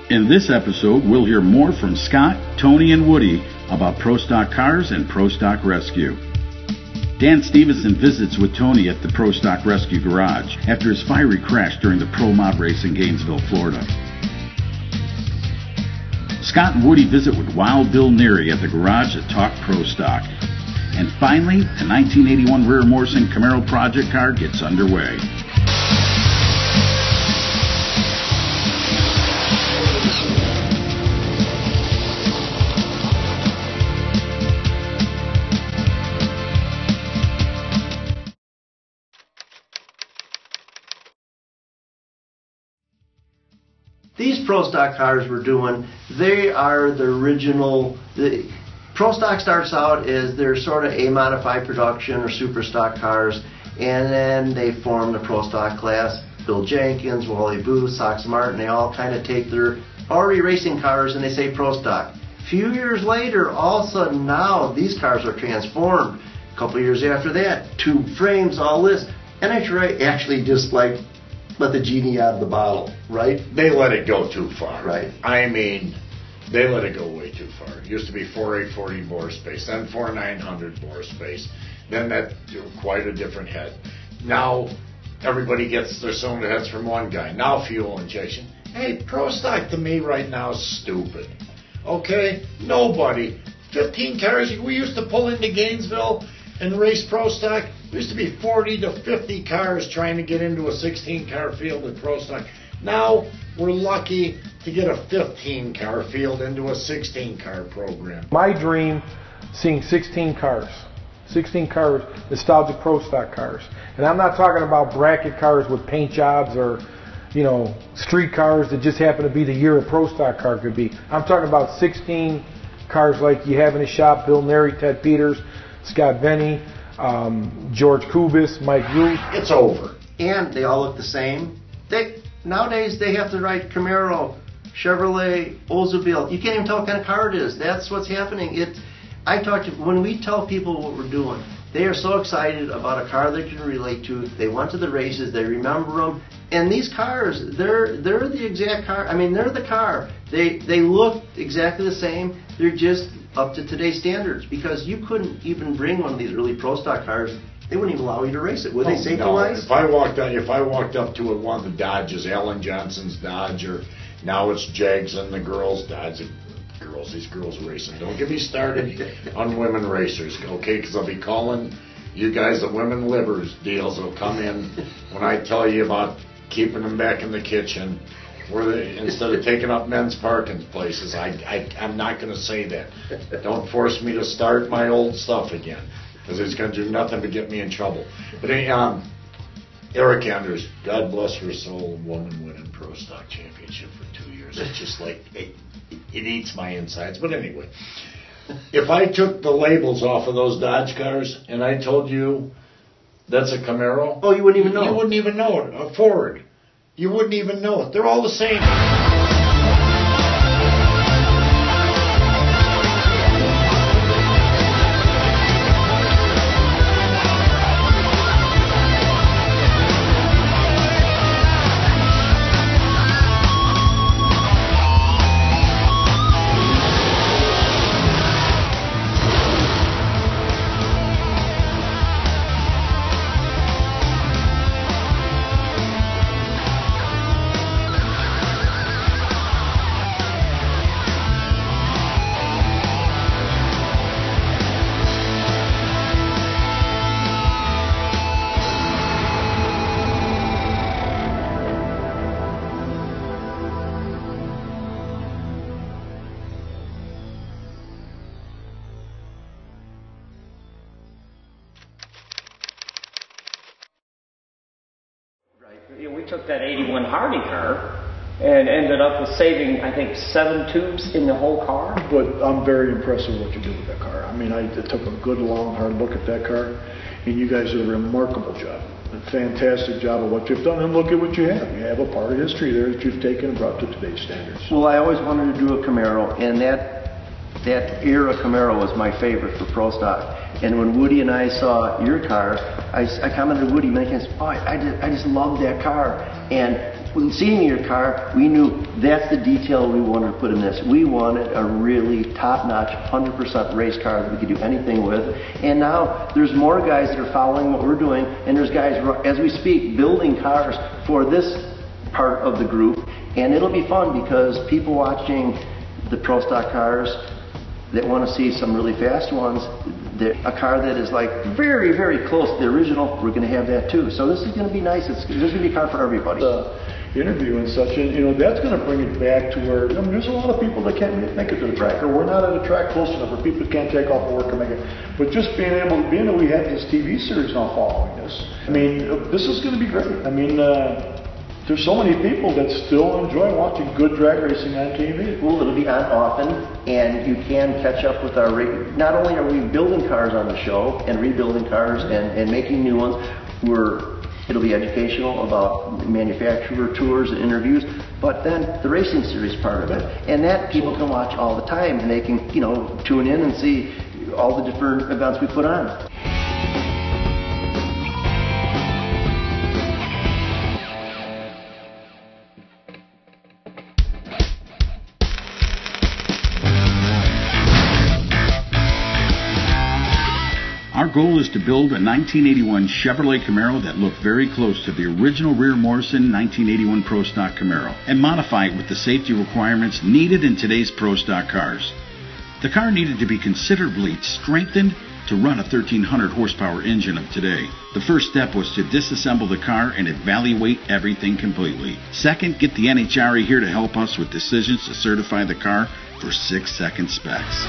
In this episode, we'll hear more from Scott, Tony, and Woody about Pro Stock Cars and Pro Stock Rescue. Dan Stevenson visits with Tony at the Pro Stock Rescue Garage after his fiery crash during the Pro Mob Race in Gainesville, Florida. Scott and Woody visit with Wild Bill Neary at the garage at Talk Pro Stock. And finally, the 1981 rear Morrison Camaro project car gets underway. These Pro Stock cars we're doing, they are the original. Pro Stock starts out as they're sort of a modified production or super stock cars, and then they form the Pro Stock class. Bill Jenkins, Wally Booth, Sox Martin, they all kind of take their already racing cars and they say Pro Stock. A few years later, all of a sudden now these cars are transformed. A couple years after that, tube frames, all this. And I actually just like let the genie out of the bottle, right? They let it go too far. Right. I mean, they let it go way too far. It used to be 4840 bore space, then 4900 bore space, then that quite a different head. Now everybody gets their cylinder heads from one guy. Now fuel injection. Hey, Pro Stock to me right now is stupid. Okay? Nobody. 15 cars. We used to pull into Gainesville and race Pro Stock. There used to be 40 to 50 cars trying to get into a 16-car field at Pro Stock. Now we're lucky to get a 15-car field into a 16-car program. My dream, seeing 16 cars, nostalgic Pro Stock cars. And I'm not talking about bracket cars with paint jobs or, street cars that just happen to be the year a Pro Stock car could be. I'm talking about 16 cars like you have in the shop, Bill Neary, Ted Peters, Scott Venny, George Kubis, Mike Ruth. It's over. And they all look the same. Nowadays they have to write Camaro, Chevrolet, Oldsmobile. You can't even tell what kind of car it is. That's what's happening. When we tell people what we're doing, they are so excited about a car they can relate to. They went to the races, they remember them. And these cars, they're the exact car. I mean, they're the car. They look exactly the same. They're just up to today's standards, because you couldn't even bring one of these early Pro Stock cars. They wouldn't even allow you to race it. Would they safety wise? If I walked up to one of the Dodges, Alan Johnson's Dodge, or now it's Jags and the girls' Dodge. These girls racing. Don't get me started on women racers, okay? Because I'll be calling you guys the women livers deals will come in when I tell you about keeping them back in the kitchen, instead of taking up men's parking places. I'm not going to say that. Don't force me to start my old stuff again, because it's going to do nothing but get me in trouble. But Eric Anders, God bless her soul, woman winning Pro Stock championship for 2 years. It's just like, it eats my insides. But anyway, if I took the labels off of those Dodge cars and I told you that's a Camaro, you wouldn't even know. You wouldn't even know it. A Ford. You wouldn't even know it. They're all the same. We took that 81 Hardy car and ended up with saving, I think, 7 tubes in the whole car. But I'm very impressed with what you did with that car. I mean, I took a good, long, hard look at that car, and you guys did a remarkable job. A fantastic job of what you've done, and look at what you have. You have a part of history there that you've taken and brought to today's standards. Well, I always wanted to do a Camaro, and that era Camaro was my favorite for Pro Stock. And when Woody and I saw your car, I commented to Woody many times, oh, I just love that car. And when seeing your car, we knew that's the detail we wanted to put in this. We wanted a really top-notch, 100% race car that we could do anything with. And now there's more guys that are following what we're doing, and there's guys, as we speak, building cars for this part of the group. And it'll be fun because people watching the Pro Stock cars that want to see some really fast ones, a car that is like very, very close to the original, we're going to have that too. So this is going to be nice. There's going to be a car for everybody. Interview and such, and that's going to bring it back to where there's a lot of people that can't make it to the track, or we're not at a track close enough where people can't take off work and make it. But just being that we have this TV series now following this, I mean, this is going to be great. I mean, there's so many people that still enjoy watching good drag racing on TV. Well, it'll be on often, and you can catch up with our. Not only are we building cars on the show and rebuilding cars and making new ones, it'll be educational about manufacturer tours and interviews, but then the racing series part of it. And that people can watch all the time, and they can, tune in and see all the different events we put on. Our goal is to build a 1981 Chevrolet Camaro that looked very close to the original Rear Morrison 1981 Pro Stock Camaro and modify it with the safety requirements needed in today's Pro Stock cars. The car needed to be considerably strengthened to run a 1,300 horsepower engine of today. The first step was to disassemble the car and evaluate everything completely. Second, get the NHRA here to help us with decisions to certify the car for 6-second specs.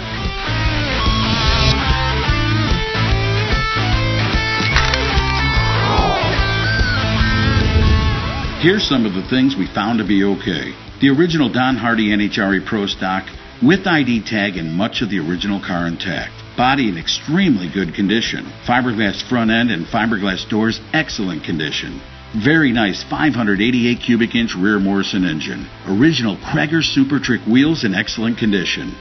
Here's some of the things we found to be okay. The original Don Hardy NHRA Pro Stock with ID tag and much of the original car intact. Body in extremely good condition. Fiberglass front end and fiberglass doors, excellent condition. Very nice 588 cubic inch rear Morrison engine. Original Kreger Super Trick wheels in excellent condition.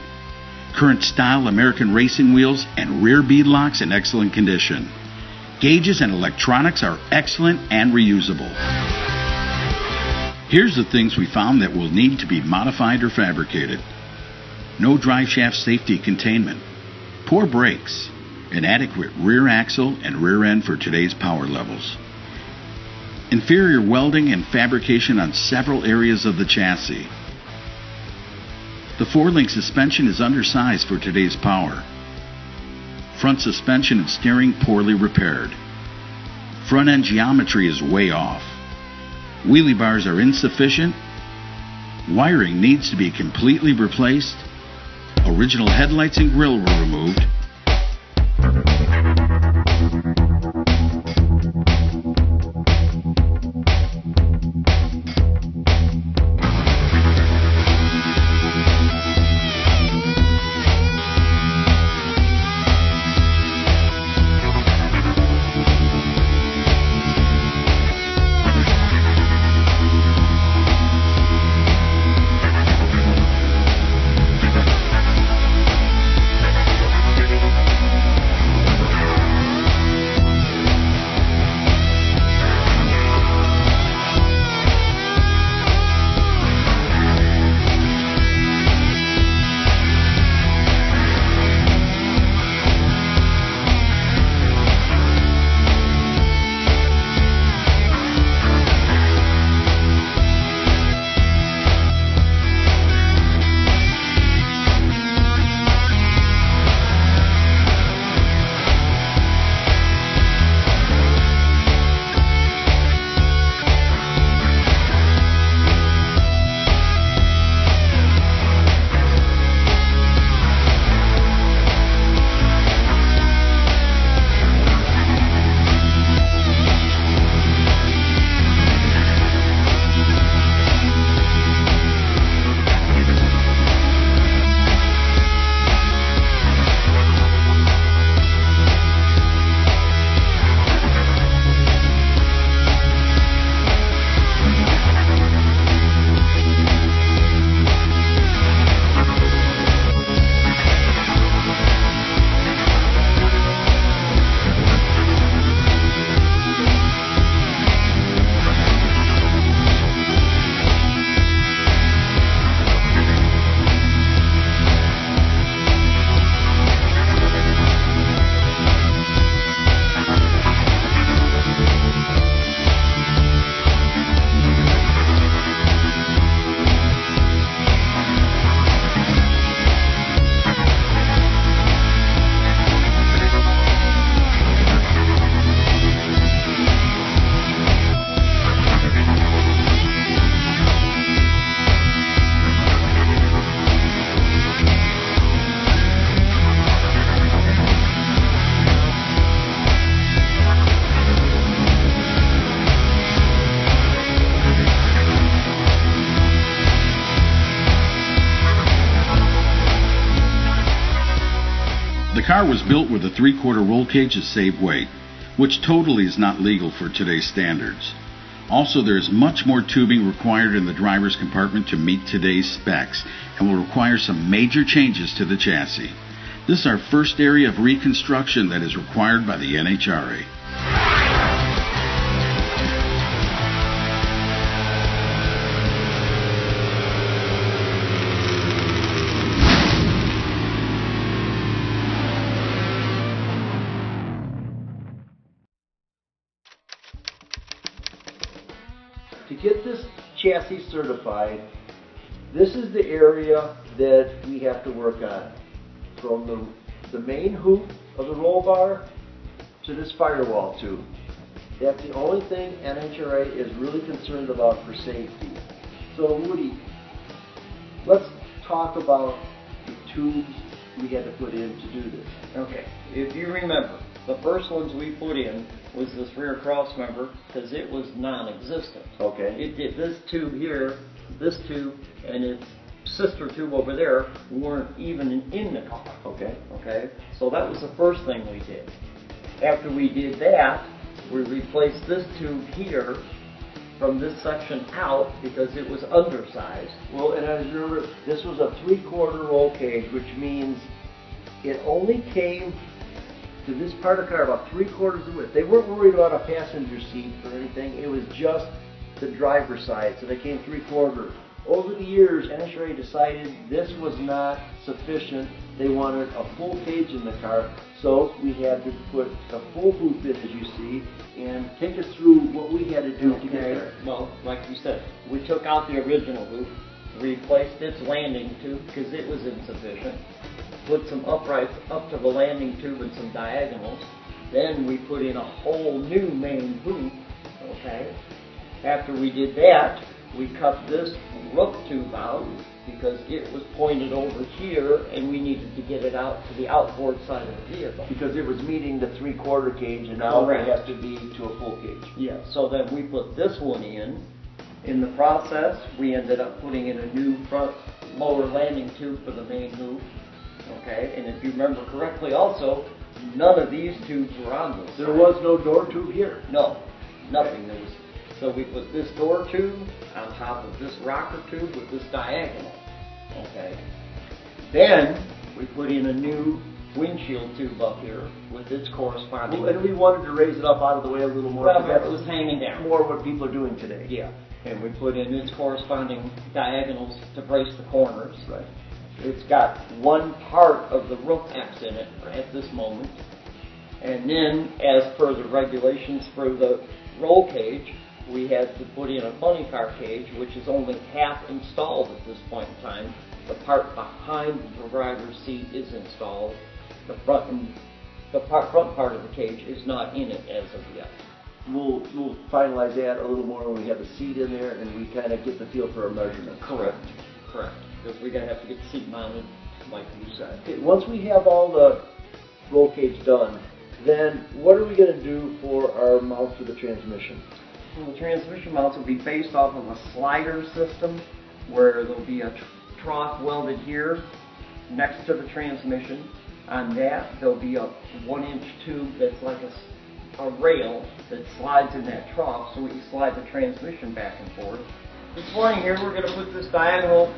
Current style American racing wheels and rear bead locks in excellent condition. Gauges and electronics are excellent and reusable. Here's the things we found that will need to be modified or fabricated. No drive shaft safety containment. Poor brakes. Inadequate rear axle and rear end for today's power levels. Inferior welding and fabrication on several areas of the chassis. The 4-link suspension is undersized for today's power. Front suspension and steering poorly repaired. Front end geometry is way off. Wheelie bars are insufficient. Wiring needs to be completely replaced. Original headlights and grille were removed. car was built with a 3/4 roll cage to save weight, which totally is not legal for today's standards. Also, there is much more tubing required in the driver's compartment to meet today's specs and will require some major changes to the chassis. This is our first area of reconstruction that is required by the NHRA. To get this chassis certified, this is the area that we have to work on. From the main hoop of the roll bar to this firewall tube. That's the only thing NHRA is really concerned about for safety. So Woody, let's talk about the tubes we had to put in to do this. Okay, if you remember, the first ones we put in was this rear cross member because it was non-existent. Okay. It did this tube here, this tube, and its sister tube over there weren't even in the car. Okay. Okay, so that was the first thing we did. After we did that, we replaced this tube here from this section out because it was undersized. Well, and I remember this was a 3/4 roll cage, which means it only came to this part of the car about 3/4 of the width. They weren't worried about a passenger seat or anything. It was just the driver's side, so they came 3/4. Over the years, NHRA decided this was not sufficient. They wanted a full cage in the car, so we had to put a full hoop in, as you see, and take us through what we had to do to get there. Well, like you said, we took out the original hoop, replaced its landing tube because it was insufficient, put some uprights up to the landing tube and some diagonals. Then we put in a whole new main hoop, okay? After we did that, we cut this roof tube out because it was pointed over here and we needed to get it out to the outboard side of the vehicle. Because it was meeting the 3/4 cage, and now Correct. it has to be to a full cage. Yeah, so then we put this one in. In the process, we ended up putting in a new front lower landing tube for the main hoop. Okay, and if you remember correctly also, none of these tubes were on this. There was no door tube here. No, nothing. There was. So we put this door tube on top of this rocker tube with this diagonal. Okay. Then we put in a new windshield tube up here with its corresponding. And we wanted to raise it up out of the way a little more. Well, because it was hanging down. More what people are doing today. Yeah. And we put in its corresponding diagonals to brace the corners. Right. It's got one part of the roof X in it at this moment. And then, as per the regulations for the roll cage, we had to put in a funny car cage, which is only half installed at this point in time. The part behind the driver's seat is installed. The front part of the cage is not in it as of yet. We'll finalize that a little more when we have the seat in there and we kind of get the feel for our measurements. Correct. Because we're going to have to get the seat mounted, like you said. Okay, once we have all the roll cage done, then what are we going to do for our mount for the transmission? Well, the transmission mounts will be based off of a slider system where there'll be a trough welded here next to the transmission. On that, there'll be a 1-inch tube that's like a rail that slides in that trough so we can slide the transmission back and forth. This morning here, we're going to put this diagonal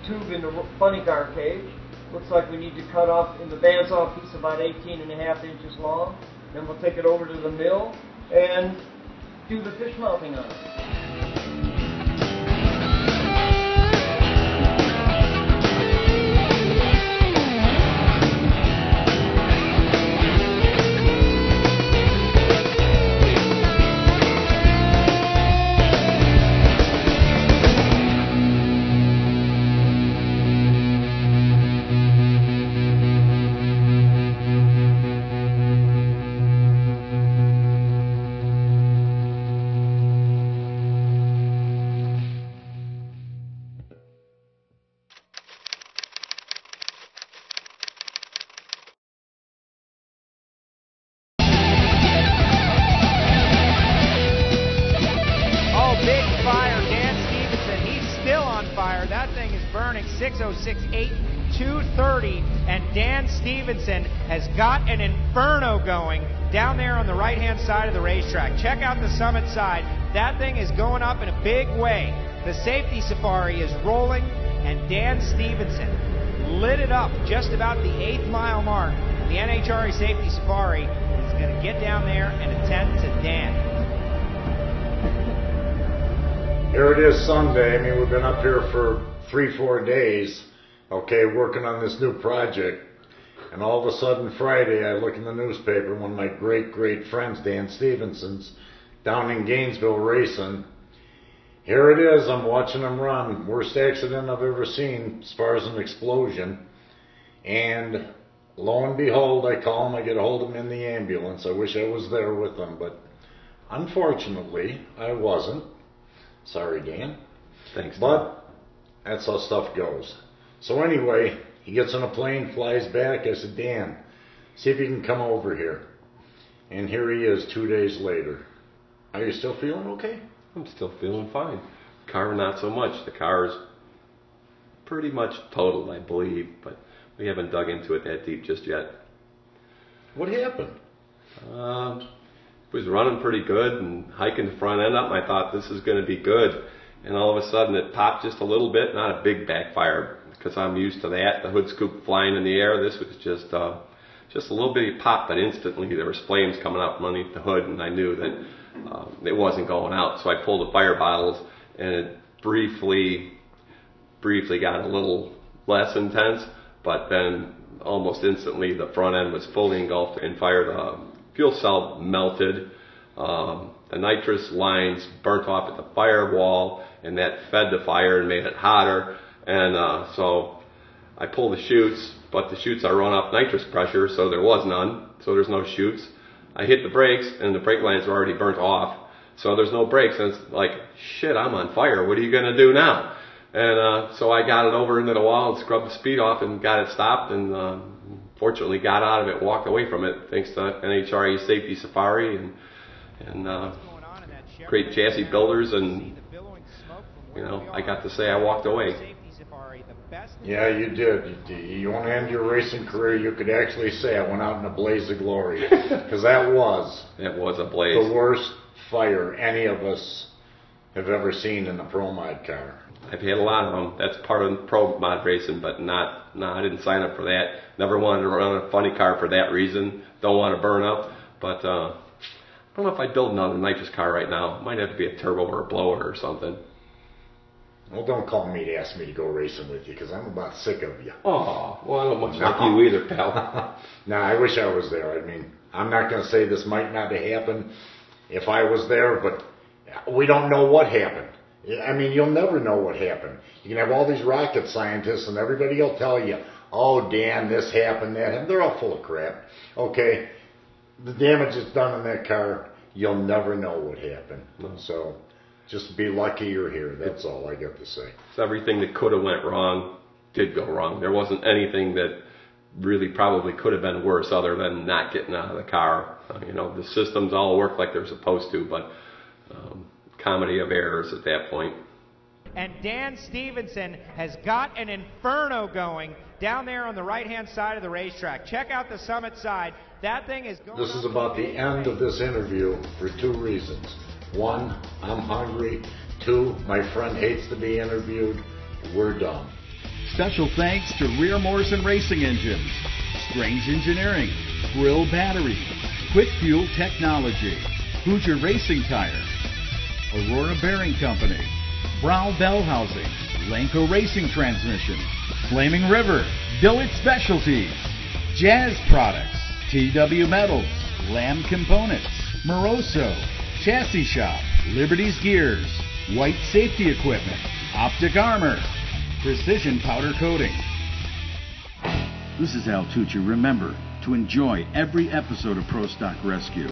tube in the funny car cage. Looks like we need to cut off in the bandsaw piece about 18.5 inches long. Then we'll take it over to the mill and do the fish mounting on it. That thing is burning 6068 2:30, and Dan Stevenson has got an inferno going down there on the right-hand side of the racetrack. Check out the summit side. That thing is going up in a big way. The safety safari is rolling, and Dan Stevenson lit it up just about the 8th mile mark. The NHRA Safety Safari is going to get down there and attend to Dan. Here it is Sunday. I mean, we've been up here for 3-4 days, okay, working on this new project. And all of a sudden Friday, I look in the newspaper, one of my great friends, Dan Stevenson's, down in Gainesville racing. Here it is, I'm watching him run. Worst accident I've ever seen as far as an explosion. And lo and behold, I call him, I get a hold of him in the ambulance. I wish I was there with him, but unfortunately, I wasn't. Sorry, Dan. Thanks, Dan. But that's how stuff goes. So anyway, he gets on a plane, flies back. I said, Dan, see if you can come over here. And here he is 2 days later. Are you still feeling okay? I'm still feeling fine. Car, not so much. The car's pretty much totaled, I believe, but we haven't dug into it that deep just yet. What happened? Was running pretty good and hiking the front end up. And I thought this is going to be good, and all of a sudden it popped just a little bit. Not a big backfire because I'm used to that. The hood scoop flying in the air. This was just a little bitty pop, but instantly there was flames coming up underneath the hood, and I knew that it wasn't going out. So I pulled the fire bottles, and it briefly got a little less intense, but then almost instantly the front end was fully engulfed in fire. The fuel cell melted, the nitrous lines burnt off at the firewall, and that fed the fire and made it hotter. And so I pulled the chutes, but the chutes are run off nitrous pressure, so there was none, so there's no chutes. I hit the brakes, and the brake lines were already burnt off, so there's no brakes, and it's like, shit, I'm on fire, what are you going to do now? And so I got it over into the wall and scrubbed the speed off and got it stopped, and fortunately got out of it, walked away from it, thanks to NHRA Safety Safari and great chassis builders, and I got to say I walked away. Yeah, you did. You want to end your racing career, you could actually say I went out in a blaze of glory, because that was a blaze. The worst fire any of us have ever seen in a Pro Mod car. I've had a lot of them. That's part of Pro Mod racing, but I didn't sign up for that. Never wanted to run a funny car for that reason. Don't want to burn up. But I don't know if I'd build another nitrous car right now. Might have to be a turbo or a blower or something. Well, don't call me to ask me to go racing with you, because I'm about sick of you. Oh, well, I don't much like you either, pal. Nah, I wish I was there. I mean, I'm not going to say this might not have happened if I was there, but we don't know what happened. I mean, you'll never know what happened. You can have all these rocket scientists and everybody will tell you, oh, Dan, this happened, that happened. They're all full of crap. Okay, the damage that's done in that car, you'll never know what happened. No. So just be lucky you're here. That's all I got to say. So everything that could have went wrong did go wrong. There wasn't anything that really probably could have been worse other than not getting out of the car. The systems all worked like they're supposed to, but comedy of errors at that point. And Dan Stevenson has got an inferno going down there on the right-hand side of the racetrack. Check out the summit side. That thing is going. This is about the end of this interview for 2 reasons. 1, I'm hungry. 2, my friend hates to be interviewed. We're done. Special thanks to Rear Morrison Racing Engines, Strange Engineering, Brill Battery, Quick Fuel Technology, Hoosier Racing Tire, Aurora Bearing Company, Brow Bell Housing, Lanco Racing Transmission, Flaming River, Billet Specialties, Jazz Products, TW Metals, Lamb Components, Moroso, Chassis Shop, Liberty's Gears, White Safety Equipment, Optic Armor, Precision Powder Coating. This is Al Tucci. Remember to enjoy every episode of Pro Stock Rescue.